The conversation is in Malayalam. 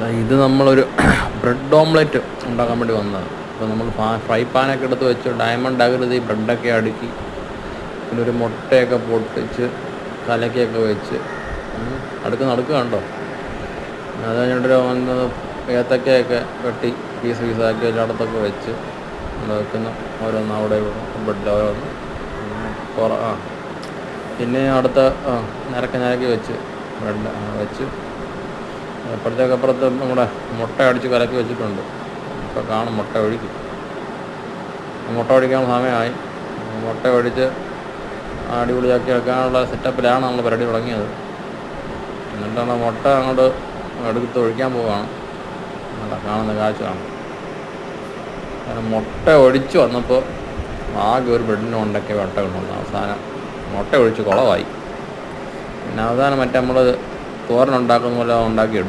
ഇത് നമ്മളൊരു ബ്രെഡ് ഓംലെറ്റ് ഉണ്ടാക്കാൻ വേണ്ടി വന്നതാണ്. അപ്പോൾ നമ്മൾ ഫ്രൈ പാനൊക്കെ എടുത്ത് വെച്ച് ഡയമണ്ട് ആകൃതി ബ്രെഡൊക്കെ അടുക്കി പിന്നെ ഒരു മുട്ടയൊക്കെ പൊട്ടിച്ച് കലക്കിയൊക്കെ വെച്ച് നടുക്ക് കണ്ടോ. അത് കഴിഞ്ഞിട്ട് വന്ന് ഏത്തക്കയൊക്കെ വെട്ടി പീസാക്കി എല്ലായിടത്തൊക്കെ വെച്ച് വെക്കുന്ന ഓരോന്ന് അവിടെ ബ്രെഡ് ഓരോന്ന് പിന്നെ അടുത്ത നിരക്കി വെച്ച് ബ്രെഡ് വെച്ച് അപ്പുറത്ത് നമ്മുടെ മുട്ട അടിച്ച് കലക്കി വെച്ചിട്ടുണ്ട്. ഇപ്പോൾ കാണും മുട്ട ഒഴിക്കും. മുട്ട ഒഴിക്കാൻ സമയമായി. മുട്ട ഒഴിച്ച് അടിപൊളിയാക്കി എടുക്കാനുള്ള സെറ്റപ്പിലാണ് നമ്മൾ പരിപാടി തുടങ്ങിയത്. എന്നിട്ടാണ് മുട്ട അങ്ങോട്ട് എടുത്ത് ഒഴിക്കാൻ പോവുകയാണ്. കാണുന്ന കാഴ്ച കാണും. കാരണം മുട്ട ഒഴിച്ച് വന്നപ്പോൾ ആകെ ഒരു ബ്രെഡിന് കൊണ്ടൊക്കെ മുട്ട കൊണ്ടുവന്നു. അവസാനം മുട്ട ഒഴിച്ച് കുളമായി. പിന്നെ അവസാനം നമ്മൾ തോരനുണ്ടാക്കുന്ന പോലെ ഉണ്ടാക്കിയെടുത്തു.